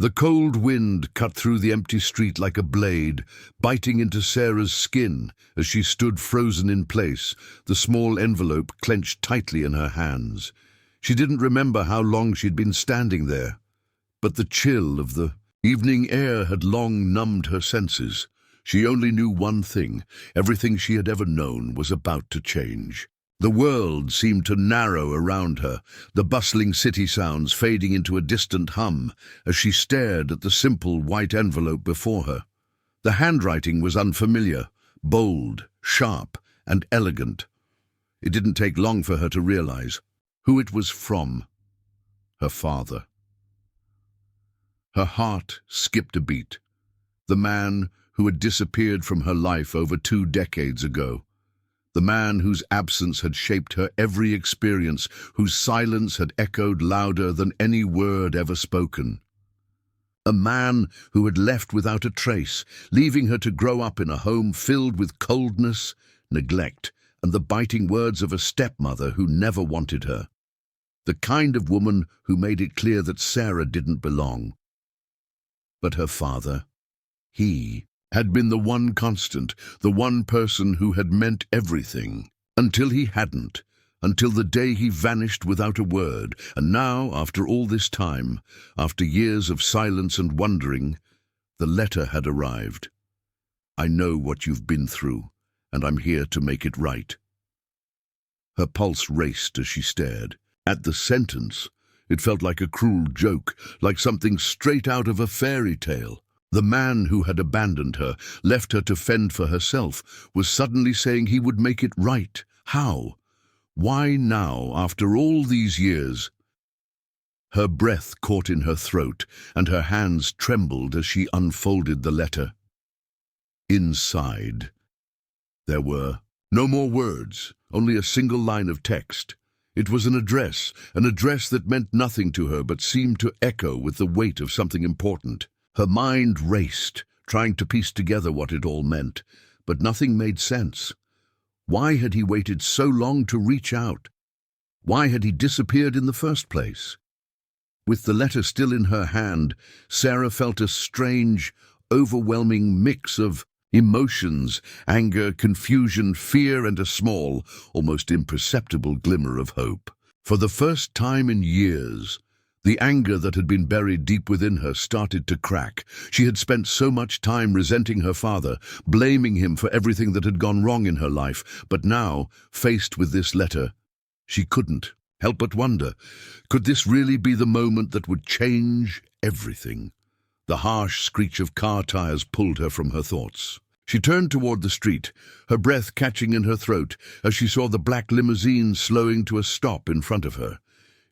The cold wind cut through the empty street like a blade, biting into Sarah's skin as she stood frozen in place, the small envelope clenched tightly in her hands. She didn't remember how long she'd been standing there, but the chill of the evening air had long numbed her senses. She only knew one thing: everything she had ever known was about to change. The world seemed to narrow around her, the bustling city sounds fading into a distant hum as she stared at the simple white envelope before her. The handwriting was unfamiliar, bold, sharp, and elegant. It didn't take long for her to realize who it was from: her father. Her heart skipped a beat. The man who had disappeared from her life over 2 decades ago. The man whose absence had shaped her every experience, whose silence had echoed louder than any word ever spoken. A man who had left without a trace, leaving her to grow up in a home filled with coldness, neglect, and the biting words of a stepmother who never wanted her. The kind of woman who made it clear that Sarah didn't belong. But her father, he had been the one constant, the one person who had meant everything, until he hadn't, until the day he vanished without a word. And now, after all this time, after years of silence and wondering, the letter had arrived. "I know what you've been through, and I'm here to make it right." Her pulse raced as she stared. At the sentence, it felt like a cruel joke, like something straight out of a fairy tale. The man who had abandoned her, left her to fend for herself, was suddenly saying he would make it right. How? Why now, after all these years? Her breath caught in her throat, and her hands trembled as she unfolded the letter. Inside, there were no more words, only a single line of text. It was an address that meant nothing to her but seemed to echo with the weight of something important. Her mind raced, trying to piece together what it all meant, but nothing made sense. Why had he waited so long to reach out? Why had he disappeared in the first place? With the letter still in her hand, Sarah felt a strange, overwhelming mix of emotions: anger, confusion, fear, and a small, almost imperceptible glimmer of hope. For the first time in years, the anger that had been buried deep within her started to crack. She had spent so much time resenting her father, blaming him for everything that had gone wrong in her life, but now, faced with this letter, she couldn't help but wonder, could this really be the moment that would change everything? The harsh screech of car tires pulled her from her thoughts. She turned toward the street, her breath catching in her throat as she saw the black limousine slowing to a stop in front of her.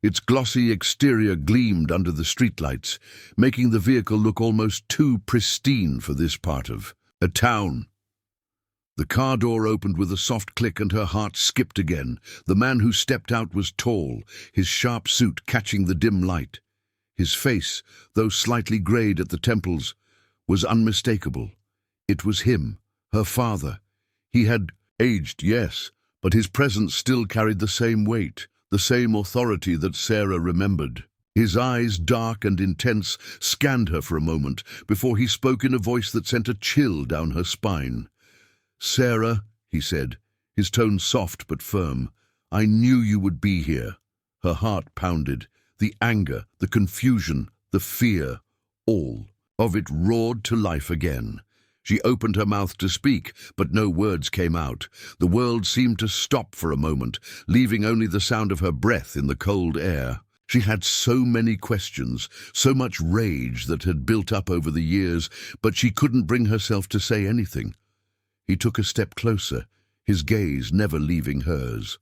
Its glossy exterior gleamed under the streetlights, making the vehicle look almost too pristine for this part of a town. The car door opened with a soft click and her heart skipped again. The man who stepped out was tall, his sharp suit catching the dim light. His face, though slightly grayed at the temples, was unmistakable. It was him, her father. He had aged, yes, but his presence still carried the same weight, the same authority that Sarah remembered. His eyes, dark and intense, scanned her for a moment before he spoke in a voice that sent a chill down her spine. "Sarah," he said, his tone soft but firm, "I knew you would be here." Her heart pounded. The anger, the confusion, the fear, all of it roared to life again. She opened her mouth to speak, but no words came out. The world seemed to stop for a moment, leaving only the sound of her breath in the cold air. She had so many questions, so much rage that had built up over the years, but she couldn't bring herself to say anything. He took a step closer, his gaze never leaving hers.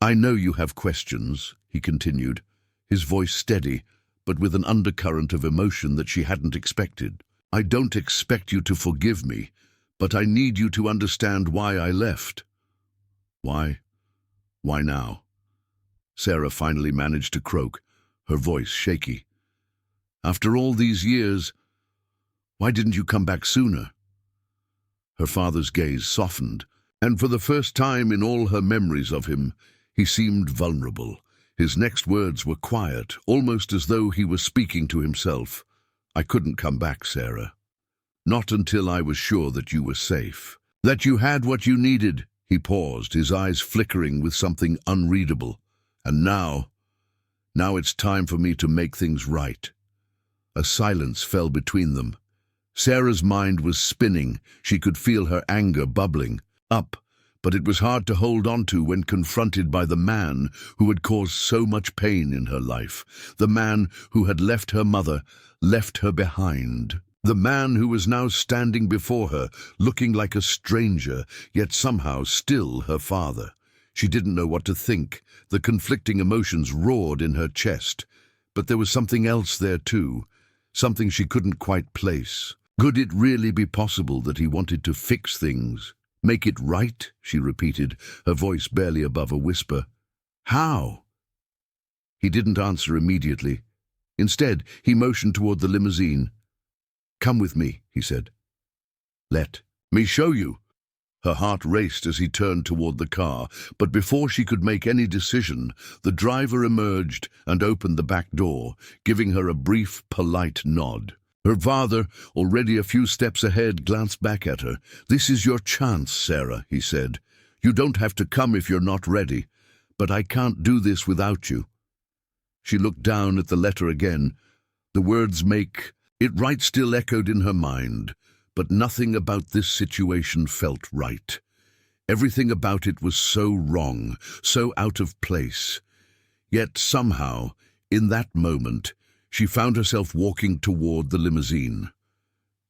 "I know you have questions," he continued, his voice steady, but with an undercurrent of emotion that she hadn't expected. "I don't expect you to forgive me, but I need you to understand why I left." "Why? Why now?" Sarah finally managed to croak, her voice shaky. "After all these years, why didn't you come back sooner?" Her father's gaze softened, and for the first time in all her memories of him, he seemed vulnerable. His next words were quiet, almost as though he was speaking to himself. I couldn't come back, Sarah. Not until I was sure that you were safe. That you had what you needed." He paused, his eyes flickering with something unreadable. "And now it's time for me to make things right." A silence fell between them. Sarah's mind was spinning. She could feel her anger bubbling up, but it was hard to hold on to when confronted by the man who had caused so much pain in her life, the man who had left her mother, left her behind, the man who was now standing before her, looking like a stranger, yet somehow still her father. She didn't know what to think. The conflicting emotions roared in her chest. But there was something else there too, something she couldn't quite place. Could it really be possible that he wanted to fix things? "Make it right?" she repeated, her voice barely above a whisper. "How?" He didn't answer immediately. Instead, he motioned toward the limousine. "Come with me," he said. "Let me show you." Her heart raced as he turned toward the car, but before she could make any decision, the driver emerged and opened the back door, giving her a brief, polite nod. Her father, already a few steps ahead, glanced back at her. "This is your chance, Sarah," he said. "You don't have to come if you're not ready, but I can't do this without you." She looked down at the letter again. The words "make it right" still echoed in her mind, but nothing about this situation felt right. Everything about it was so wrong, so out of place. Yet somehow, in that moment, she found herself walking toward the limousine.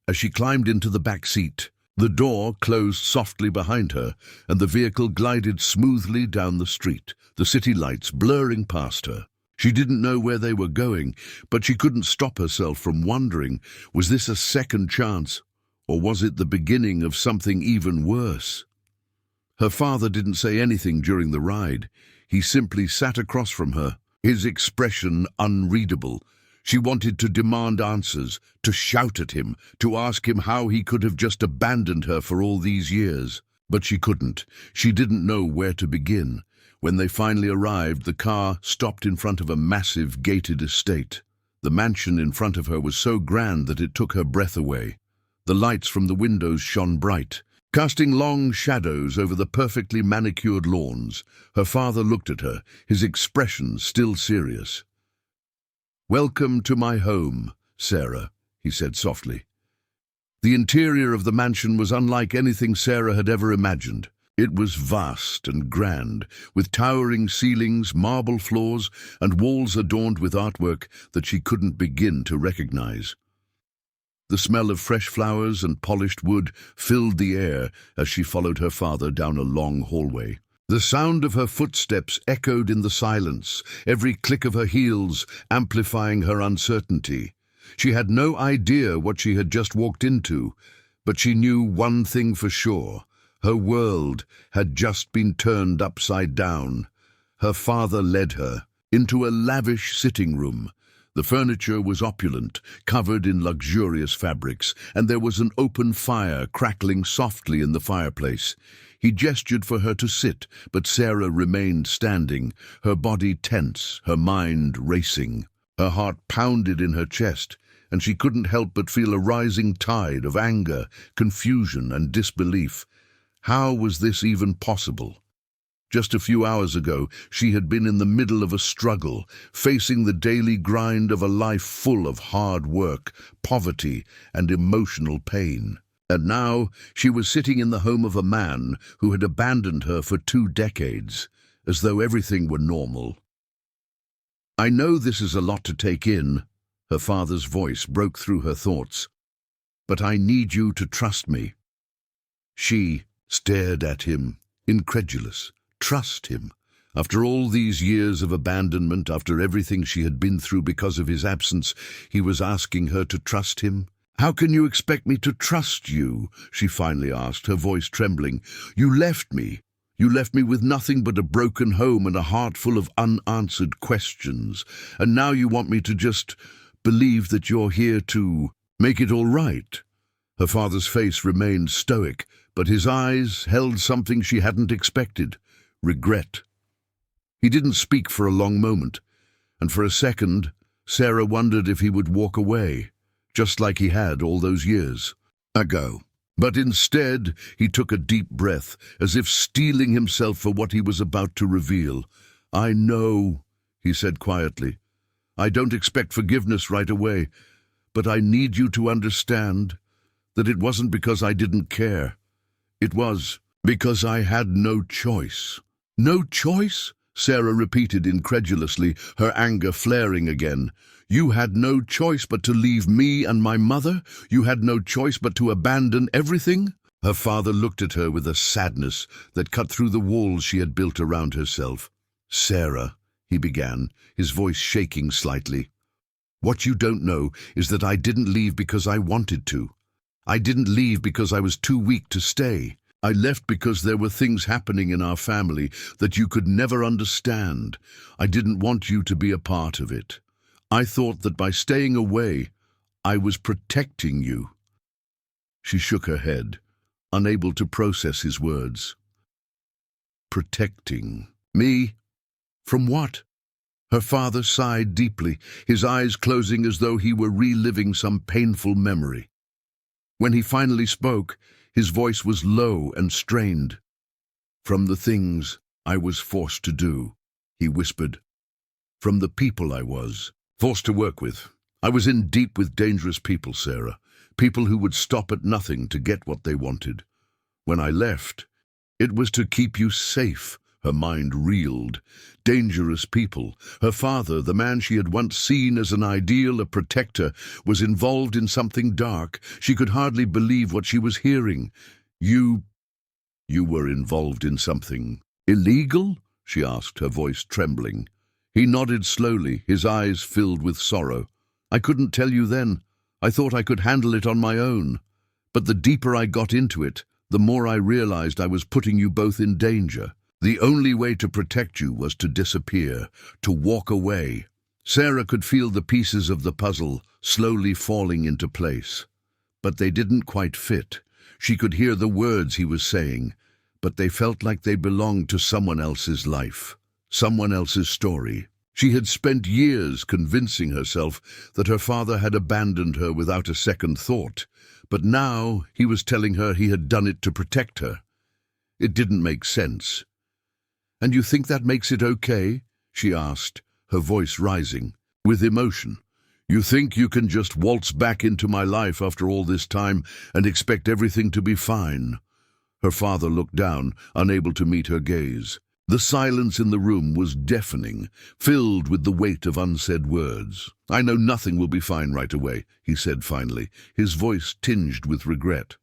As she climbed into the back seat, the door closed softly behind her, and the vehicle glided smoothly down the street, the city lights blurring past her. She didn't know where they were going, but she couldn't stop herself from wondering, was this a second chance, or was it the beginning of something even worse? Her father didn't say anything during the ride. He simply sat across from her, his expression unreadable. She wanted to demand answers, to shout at him, to ask him how he could have just abandoned her for all these years. But she couldn't. She didn't know where to begin. When they finally arrived, the car stopped in front of a massive gated estate. The mansion in front of her was so grand that it took her breath away. The lights from the windows shone bright, casting long shadows over the perfectly manicured lawns. Her father looked at her, his expression still serious. "Welcome to my home, Sarah," he said softly. The interior of the mansion was unlike anything Sarah had ever imagined. It was vast and grand, with towering ceilings, marble floors, and walls adorned with artwork that she couldn't begin to recognize. The smell of fresh flowers and polished wood filled the air as she followed her father down a long hallway. The sound of her footsteps echoed in the silence, every click of her heels amplifying her uncertainty. She had no idea what she had just walked into, but she knew one thing for sure. Her world had just been turned upside down. Her father led her into a lavish sitting room. The furniture was opulent, covered in luxurious fabrics, and there was an open fire crackling softly in the fireplace. He gestured for her to sit, but Sarah remained standing, her body tense, her mind racing. Her heart pounded in her chest, and she couldn't help but feel a rising tide of anger, confusion, and disbelief. How was this even possible? Just a few hours ago, she had been in the middle of a struggle, facing the daily grind of a life full of hard work, poverty, and emotional pain. And now she was sitting in the home of a man who had abandoned her for 2 decades, as though everything were normal. "I know this is a lot to take in," her father's voice broke through her thoughts, "but I need you to trust me." She stared at him, incredulous. Trust him? After all these years of abandonment, after everything she had been through because of his absence, he was asking her to trust him? "How can you expect me to trust you?" she finally asked, her voice trembling. You left me with nothing but a broken home and a heart full of unanswered questions. And now you want me to just believe that you're here to make it all right?" Her father's face remained stoic, but his eyes held something she hadn't expected: regret. He didn't speak for a long moment, and for a second, Sarah wondered if he would walk away. just like he had all those years ago. But instead, he took a deep breath, as if steeling himself for what he was about to reveal. "I know," he said quietly. "I don't expect forgiveness right away, but I need you to understand that it wasn't because I didn't care. It was because I had no choice." "No choice?" Sarah repeated incredulously, her anger flaring again. "You had no choice but to leave me and my mother? You had no choice but to abandon everything?" Her father looked at her with a sadness that cut through the walls she had built around herself. "Sarah," he began, his voice shaking slightly, "what you don't know is that I didn't leave because I wanted to. I didn't leave because I was too weak to stay. I left because there were things happening in our family that you could never understand. I didn't want you to be a part of it. I thought that by staying away, I was protecting you." She shook her head, unable to process his words. "Protecting me? From what?" Her father sighed deeply, his eyes closing as though he were reliving some painful memory. When he finally spoke, his voice was low and strained. "From the things I was forced to do," he whispered. "From the people I was forced to work with. I was in deep with dangerous people, Sarah. People who would stop at nothing to get what they wanted. When I left, it was to keep you safe." Her mind reeled. Dangerous people. Her father, the man she had once seen as an ideal, a protector, was involved in something dark. She could hardly believe what she was hearing. You were involved in something illegal?" she asked, her voice trembling. He nodded slowly, his eyes filled with sorrow. "I couldn't tell you then. I thought I could handle it on my own. But the deeper I got into it, the more I realized I was putting you both in danger. The only way to protect you was to disappear, to walk away." Sarah could feel the pieces of the puzzle slowly falling into place. But they didn't quite fit. She could hear the words he was saying, but they felt like they belonged to someone else's life, someone else's story. She had spent years convincing herself that her father had abandoned her without a second thought, but now he was telling her he had done it to protect her. It didn't make sense. "And you think that makes it okay?" she asked, her voice rising with emotion. "You think you can just waltz back into my life after all this time and expect everything to be fine?" Her father looked down, unable to meet her gaze. The silence in the room was deafening, filled with the weight of unsaid words. "I know nothing will be fine right away," he said finally, his voice tinged with regret.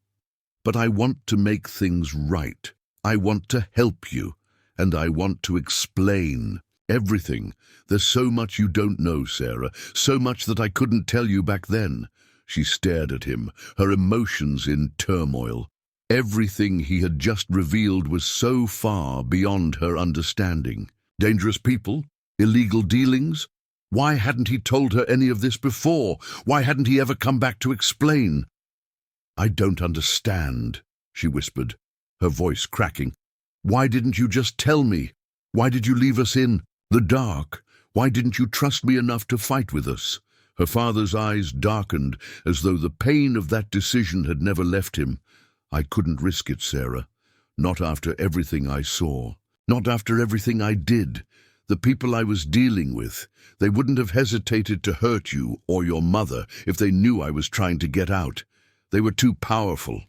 "But I want to make things right. I want to help you. And I want to explain everything. There's so much you don't know, Sarah, so much that I couldn't tell you back then." She stared at him, her emotions in turmoil. Everything he had just revealed was so far beyond her understanding. Dangerous people? Illegal dealings? Why hadn't he told her any of this before? Why hadn't he ever come back to explain? "I don't understand," she whispered, her voice cracking. "Why didn't you just tell me? Why did you leave us in the dark? Why didn't you trust me enough to fight with us?" Her father's eyes darkened, as though the pain of that decision had never left him. "I couldn't risk it, Sarah. Not after everything I saw. Not after everything I did. The people I was dealing with, they wouldn't have hesitated to hurt you or your mother if they knew I was trying to get out. They were too powerful.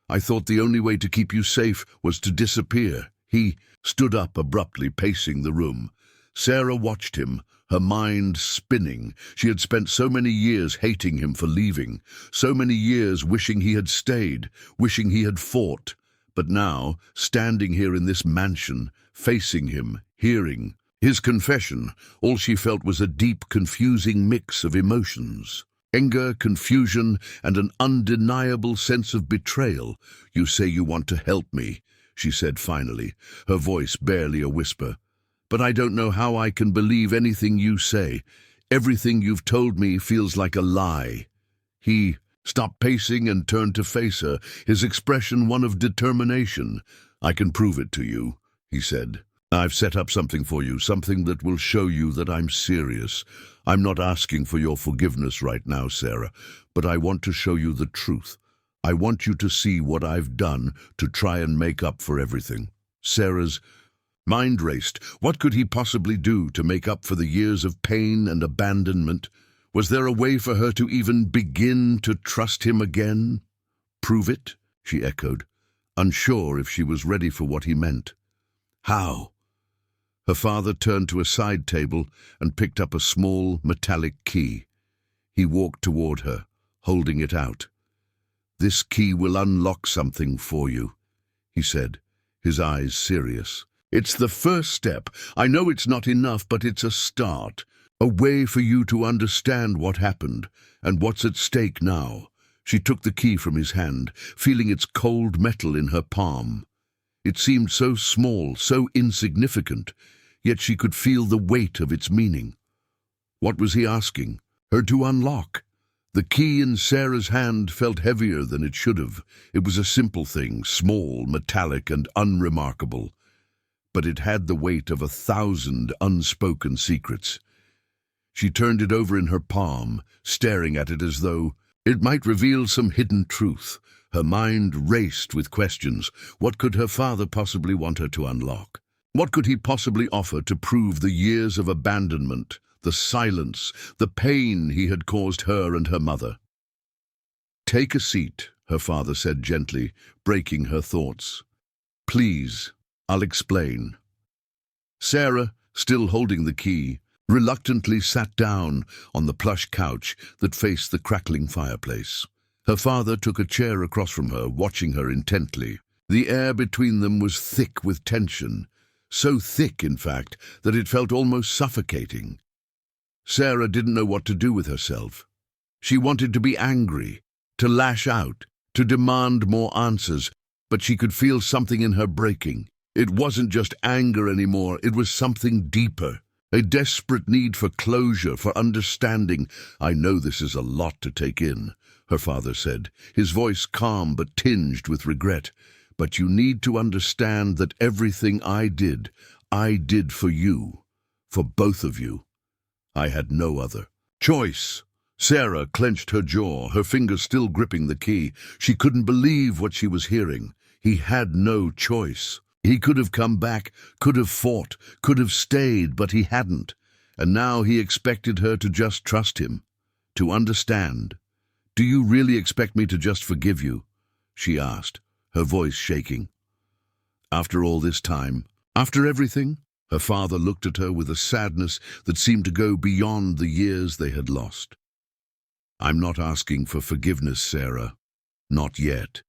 I thought the only way to keep you safe was to disappear." He stood up abruptly, pacing the room. Sarah watched him, her mind spinning. She had spent so many years hating him for leaving, so many years wishing he had stayed, wishing he had fought. But now, standing here in this mansion, facing him, hearing his confession, all she felt was a deep, confusing mix of emotions. Anger, confusion, and an undeniable sense of betrayal. "You say you want to help me," she said finally, her voice barely a whisper. "But I don't know how I can believe anything you say. Everything you've told me feels like a lie." He stopped pacing and turned to face her, his expression one of determination. "I can prove it to you," he said. I've set up something for you, something that will show you that I'm serious. I'm not asking for your forgiveness right now, Sarah, but I want to show you the truth. I want you to see what I've done to try and make up for everything." Sarah's mind raced. What could he possibly do to make up for the years of pain and abandonment? Was there a way for her to even begin to trust him again? "Prove it?" she echoed, unsure if she was ready for what he meant. "How?" Her father turned to a side table and picked up a small metallic key. He walked toward her, holding it out. "This key will unlock something for you," he said, his eyes serious. "It's the first step. I know it's not enough, but it's a start. A way for you to understand what happened and what's at stake now." She took the key from his hand, feeling its cold metal in her palm. It seemed so small, so insignificant, yet she could feel the weight of its meaning. What was he asking her to unlock? The key in Sarah's hand felt heavier than it should have. It was a simple thing, small, metallic, and unremarkable. But it had the weight of 1,000 unspoken secrets. She turned it over in her palm, staring at it as though it might reveal some hidden truth. Her mind raced with questions. What could her father possibly want her to unlock? What could he possibly offer to prove the years of abandonment, the silence, the pain he had caused her and her mother? "Take a seat," her father said gently, breaking her thoughts. "Please, I'll explain." Sarah, still holding the key, reluctantly sat down on the plush couch that faced the crackling fireplace. Her father took a chair across from her, watching her intently. The air between them was thick with tension, so thick, in fact, that it felt almost suffocating. Sarah didn't know what to do with herself. She wanted to be angry, to lash out, to demand more answers, but she could feel something in her breaking. It wasn't just anger anymore, it was something deeper. A desperate need for closure, for understanding. "I know this is a lot to take in," her father said, his voice calm but tinged with regret. "But you need to understand that everything I did for you, for both of you. I had no other choice." Sarah clenched her jaw, her fingers still gripping the key. She couldn't believe what she was hearing. He had no choice. He could have come back, could have fought, could have stayed, but he hadn't. And now he expected her to just trust him, to understand. "Do you really expect me to just forgive you?" she asked, her voice shaking. "After all this time, after everything?" Her father looked at her with a sadness that seemed to go beyond the years they had lost. "I'm not asking for forgiveness, Sarah. Not yet.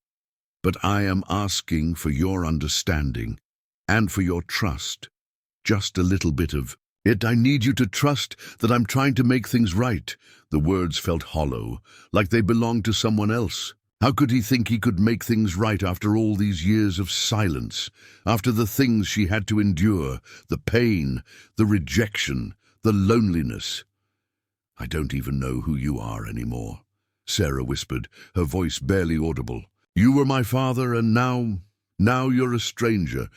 But I am asking for your understanding and for your trust. Just a little bit of it. I need you to trust that I'm trying to make things right." The words felt hollow, like they belonged to someone else. How could he think he could make things right after all these years of silence, after the things she had to endure, the pain, the rejection, the loneliness? "I don't even know who you are anymore," Sarah whispered, her voice barely audible. "You were my father, and now you're a stranger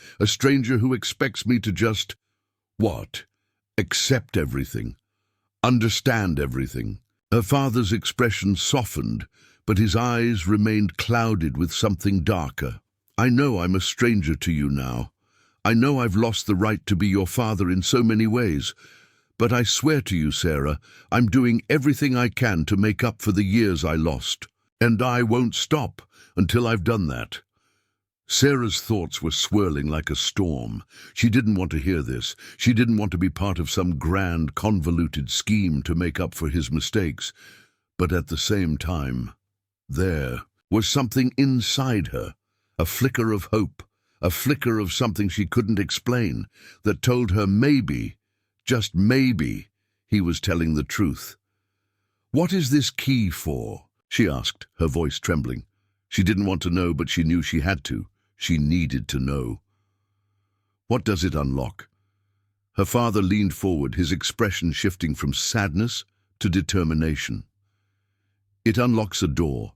who expects me to just, what? Accept everything, understand everything." Her father's expression softened, but his eyes remained clouded with something darker. "I know I'm a stranger to you now. I know I've lost the right to be your father in so many ways. But I swear to you, Sarah, I'm doing everything I can to make up for the years I lost. And I won't stop until I've done that." Sarah's thoughts were swirling like a storm. She didn't want to hear this. She didn't want to be part of some grand, convoluted scheme to make up for his mistakes. But at the same time, there was something inside her, a flicker of hope, a flicker of something she couldn't explain, that told her maybe, just maybe, he was telling the truth. "What is this key for?" she asked, her voice trembling. She didn't want to know, but she knew she had to. She needed to know. "What does it unlock?" Her father leaned forward, his expression shifting from sadness to determination. "It unlocks a door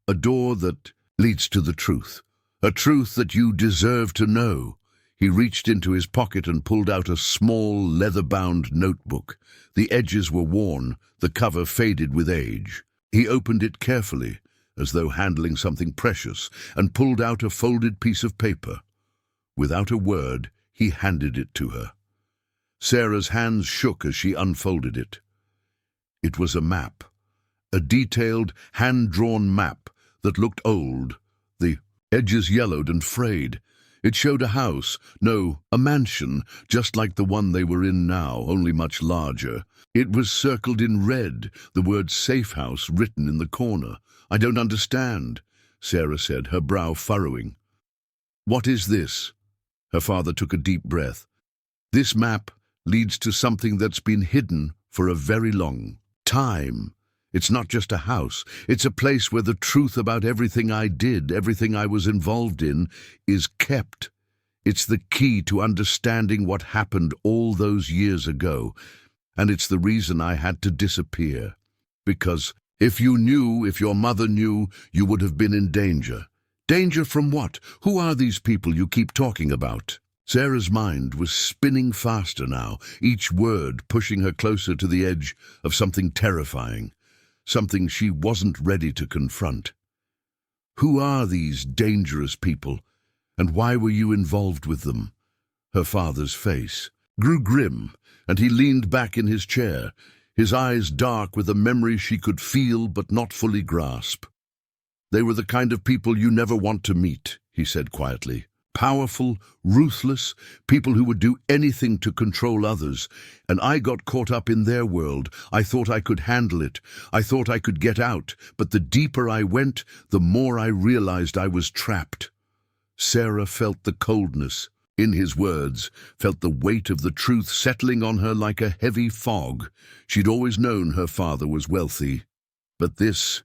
that leads to the truth, a truth that you deserve to know." He reached into his pocket and pulled out a small, leather-bound notebook. The edges were worn, the cover faded with age. He opened it carefully, as though handling something precious, and pulled out a folded piece of paper. Without a word, he handed it to her. Sarah's hands shook as she unfolded it. It was a map, a detailed, hand-drawn map that looked old, the edges yellowed and frayed. It showed a house, no, a mansion, just like the one they were in now, only much larger. It was circled in red, the word "safe house" written in the corner. "I don't understand," Sarah said, her brow furrowing. "What is this?" Her father took a deep breath. "This map leads to something that's been hidden for a very long time. It's not just a house. It's a place where the truth about everything I did, everything I was involved in, is kept. It's the key to understanding what happened all those years ago. And it's the reason I had to disappear. Because if your mother knew, you would have been in danger. Danger from what? Who are these people you keep talking about?" Sarah's mind was spinning faster now, each word pushing her closer to the edge of something terrifying. Something she wasn't ready to confront. "Who are these dangerous people, and why were you involved with them?" Her father's face grew grim, and he leaned back in his chair, his eyes dark with a memory she could feel but not fully grasp. "They were the kind of people you never want to meet," he said quietly. "Powerful, ruthless, people who would do anything to control others. And I got caught up in their world. I thought I could handle it. I thought I could get out. But the deeper I went, the more I realized I was trapped." Sarah felt the coldness in his words, felt the weight of the truth settling on her like a heavy fog. She'd always known her father was wealthy. But this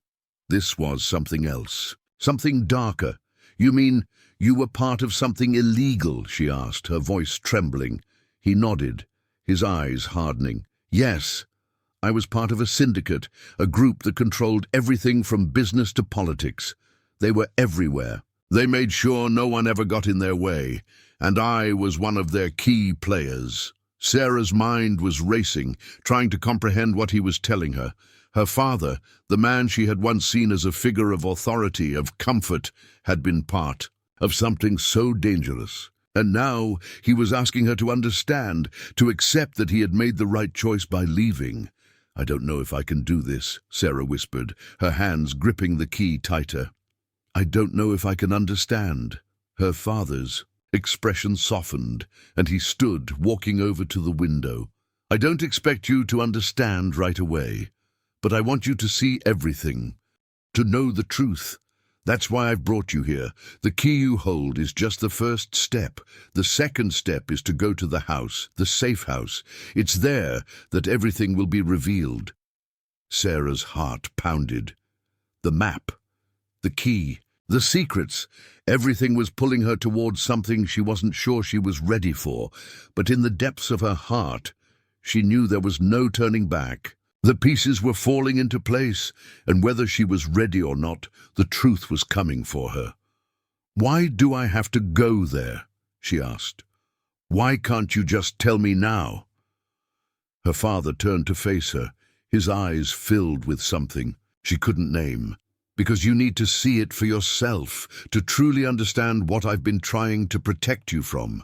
was something else. Something darker. "You mean you were part of something illegal?" she asked, her voice trembling. He nodded, his eyes hardening. "Yes, I was part of a syndicate, a group that controlled everything from business to politics. They were everywhere. They made sure no one ever got in their way, and I was one of their key players." Sarah's mind was racing, trying to comprehend what he was telling her. Her father, the man she had once seen as a figure of authority, of comfort, had been part of something so dangerous. And now he was asking her to understand, to accept that he had made the right choice by leaving. "I don't know if I can do this," Sarah whispered, her hands gripping the key tighter. "I don't know if I can understand." Her father's expression softened, and he stood, walking over to the window. "I don't expect you to understand right away, but I want you to see everything, to know the truth. That's why I've brought you here. The key you hold is just the first step. The second step is to go to the house, the safe house. It's there that everything will be revealed." Sarah's heart pounded. The map, the key, the secrets. Everything was pulling her towards something she wasn't sure she was ready for. But in the depths of her heart, she knew there was no turning back. The pieces were falling into place, and whether she was ready or not, the truth was coming for her. "Why do I have to go there?" she asked. "Why can't you just tell me now?" Her father turned to face her, his eyes filled with something she couldn't name. "Because you need to see it for yourself, to truly understand what I've been trying to protect you from.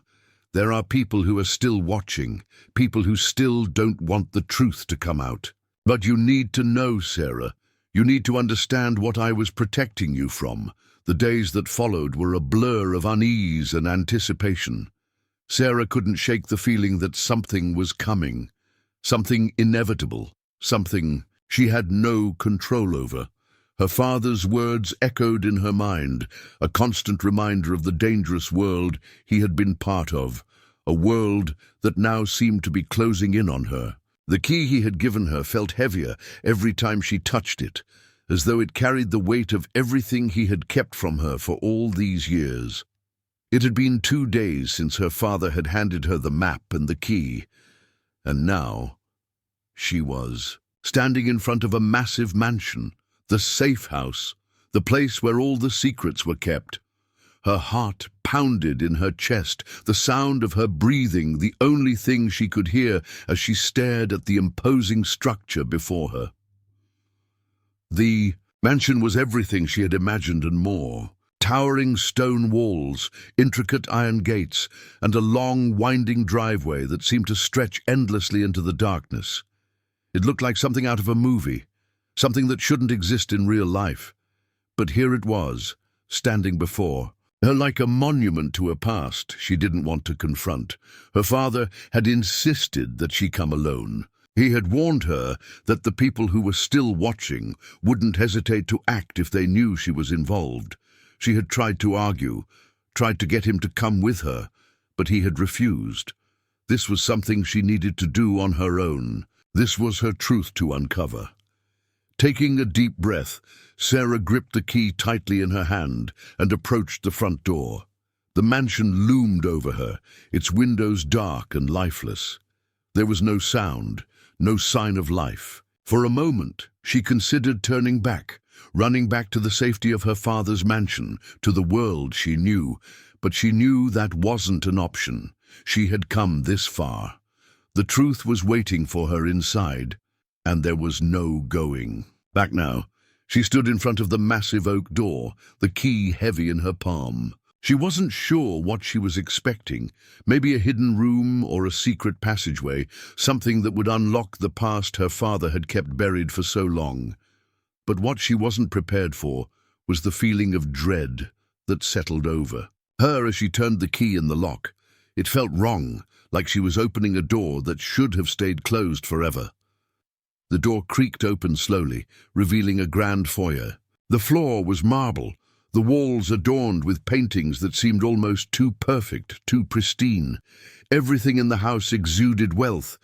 There are people who are still watching, people who still don't want the truth to come out. But you need to know, Sarah. You need to understand what I was protecting you from. The days that followed were a blur of unease and anticipation." Sarah couldn't shake the feeling that something was coming, something inevitable, something she had no control over. Her father's words echoed in her mind, a constant reminder of the dangerous world he had been part of, a world that now seemed to be closing in on her. The key he had given her felt heavier every time she touched it, as though it carried the weight of everything he had kept from her for all these years. It had been 2 days since her father had handed her the map and the key, and now she was standing in front of a massive mansion, the safe house, the place where all the secrets were kept. Her heart pounded in her chest, the sound of her breathing the only thing she could hear as she stared at the imposing structure before her. The mansion was everything she had imagined and more. Towering stone walls, intricate iron gates, and a long, winding driveway that seemed to stretch endlessly into the darkness. It looked like something out of a movie, something that shouldn't exist in real life. But here it was, standing before her like a monument to a past she didn't want to confront. Her father had insisted that she come alone. He had warned her that the people who were still watching wouldn't hesitate to act if they knew she was involved. She had tried to argue, tried to get him to come with her, but he had refused. This was something she needed to do on her own. This was her truth to uncover. Taking a deep breath, Sarah gripped the key tightly in her hand and approached the front door. The mansion loomed over her, its windows dark and lifeless. There was no sound, no sign of life. For a moment, she considered turning back, running back to the safety of her father's mansion, to the world she knew, but she knew that wasn't an option. She had come this far. The truth was waiting for her inside, and there was no going back now. She stood in front of the massive oak door, the key heavy in her palm. She wasn't sure what she was expecting, maybe a hidden room or a secret passageway, something that would unlock the past her father had kept buried for so long. But what she wasn't prepared for was the feeling of dread that settled over her as she turned the key in the lock. It felt wrong, like she was opening a door that should have stayed closed forever. The door creaked open slowly, revealing a grand foyer. The floor was marble, the walls adorned with paintings that seemed almost too perfect, too pristine. Everything in the house exuded wealth,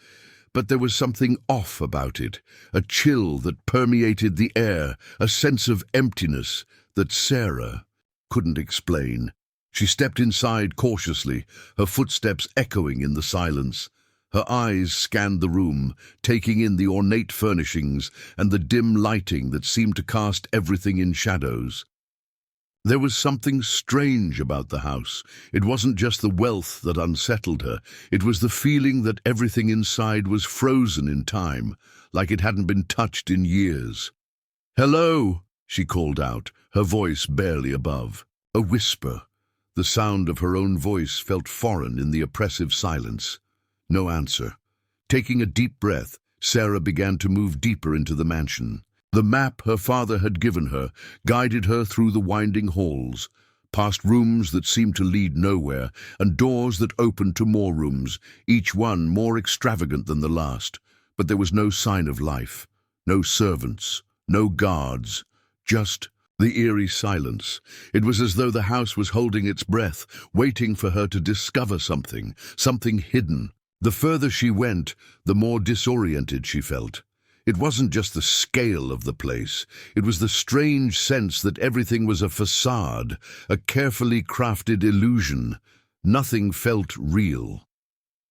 but there was something off about it, a chill that permeated the air, a sense of emptiness that Sarah couldn't explain. She stepped inside cautiously, her footsteps echoing in the silence. Her eyes scanned the room, taking in the ornate furnishings and the dim lighting that seemed to cast everything in shadows. There was something strange about the house. It wasn't just the wealth that unsettled her. It was the feeling that everything inside was frozen in time, like it hadn't been touched in years. "Hello," she called out, her voice barely above. A whisper. The sound of her own voice felt foreign in the oppressive silence. No answer. Taking a deep breath, Sarah began to move deeper into the mansion. The map her father had given her guided her through the winding halls, past rooms that seemed to lead nowhere, and doors that opened to more rooms, each one more extravagant than the last. But there was no sign of life, no servants, no guards, just the eerie silence. It was as though the house was holding its breath, waiting for her to discover something hidden. The further she went, the more disoriented she felt. It wasn't just the scale of the place. It was the strange sense that everything was a facade, a carefully crafted illusion. Nothing felt real.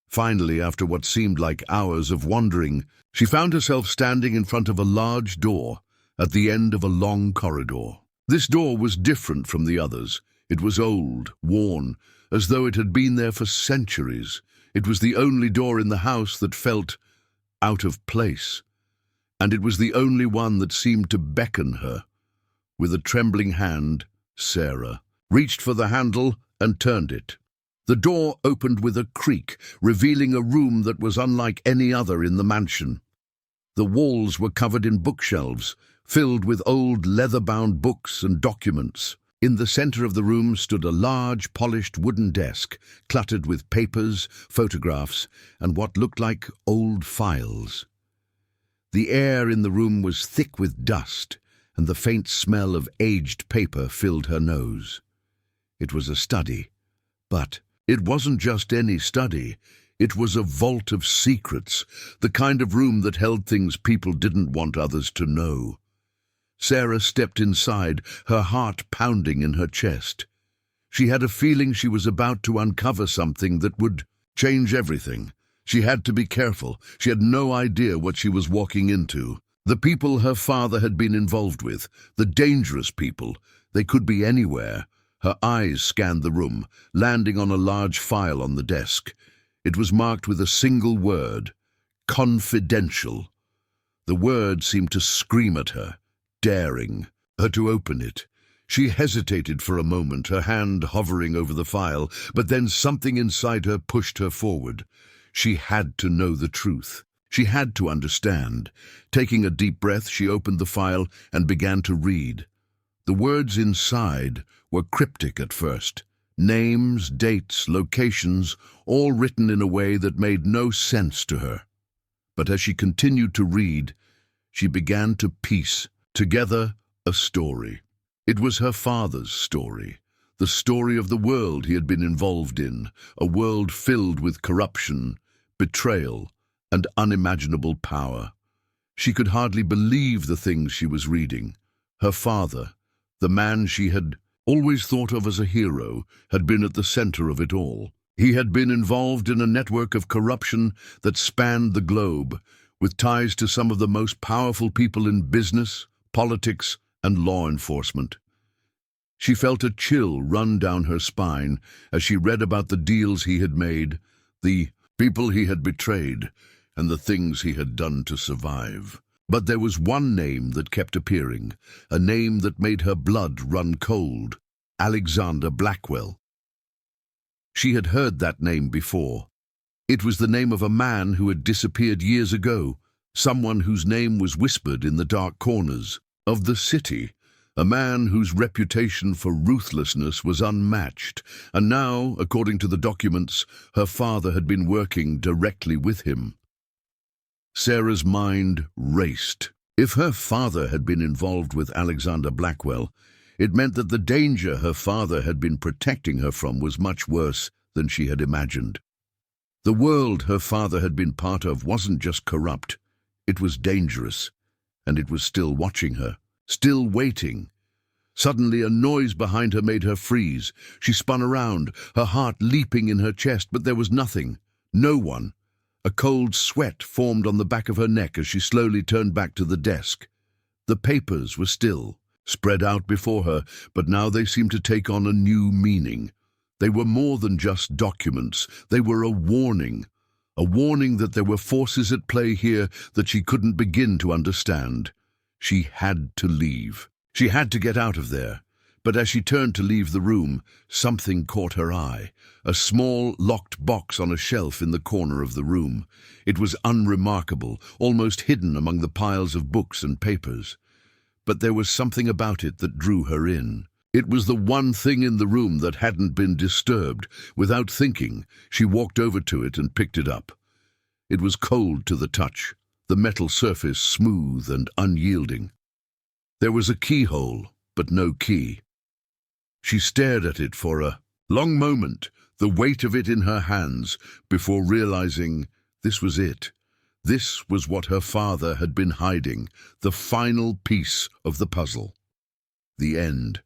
Finally, after what seemed like hours of wandering, she found herself standing in front of a large door at the end of a long corridor. This door was different from the others. It was old, worn, as though it had been there for centuries. It was the only door in the house that felt out of place. And it was the only one that seemed to beckon her. With a trembling hand, Sarah reached for the handle and turned it. The door opened with a creak, revealing a room that was unlike any other in the mansion. The walls were covered in bookshelves, filled with old leather-bound books and documents. In the center of the room stood a large, polished wooden desk, cluttered with papers, photographs, and what looked like old files. The air in the room was thick with dust, and the faint smell of aged paper filled her nose. It was a study, but it wasn't just any study. It was a vault of secrets, the kind of room that held things people didn't want others to know. Sarah stepped inside, her heart pounding in her chest. She had a feeling she was about to uncover something that would change everything. She had to be careful. She had no idea what she was walking into. The people her father had been involved with, the dangerous people, they could be anywhere. Her eyes scanned the room, landing on a large file on the desk. It was marked with a single word: confidential. The word seemed to scream at her, daring her to open it. She hesitated for a moment, her hand hovering over the file, but then something inside her pushed her forward. She had to know the truth. She had to understand. Taking a deep breath, she opened the file and began to read. The words inside were cryptic at first. Names, dates, locations, all written in a way that made no sense to her. But as she continued to read, she began to piece together a story. It was her father's story, the story of the world he had been involved in, a world filled with corruption, betrayal, and unimaginable power. She could hardly believe the things she was reading. Her father, the man she had always thought of as a hero, had been at the center of it all. He had been involved in a network of corruption that spanned the globe, with ties to some of the most powerful people in business, politics, and law enforcement. She felt a chill run down her spine as she read about the deals he had made, the people he had betrayed, and the things he had done to survive. But there was one name that kept appearing, a name that made her blood run cold: Alexander Blackwell. She had heard that name before. It was the name of a man who had disappeared years ago, someone whose name was whispered in the dark corners of the city, a man whose reputation for ruthlessness was unmatched, and now, according to the documents, her father had been working directly with him. Sarah's mind raced. If her father had been involved with Alexander Blackwell, it meant that the danger her father had been protecting her from was much worse than she had imagined. The world her father had been part of wasn't just corrupt, it was dangerous, and it was still watching her, still waiting. Suddenly, a noise behind her made her freeze. She spun around, her heart leaping in her chest, but there was nothing, no one. A cold sweat formed on the back of her neck as she slowly turned back to the desk. The papers were still spread out before her, but now they seemed to take on a new meaning. They were more than just documents. They were a warning that there were forces at play here that she couldn't begin to understand. She had to leave. She had to get out of there. But as she turned to leave the room, something caught her eye. A small, locked box on a shelf in the corner of the room. It was unremarkable, almost hidden among the piles of books and papers. But there was something about it that drew her in. It was the one thing in the room that hadn't been disturbed. Without thinking, she walked over to it and picked it up. It was cold to the touch, the metal surface smooth and unyielding. There was a keyhole, but no key. She stared at it for a long moment, the weight of it in her hands, before realizing this was it. This was what her father had been hiding, the final piece of the puzzle. The end.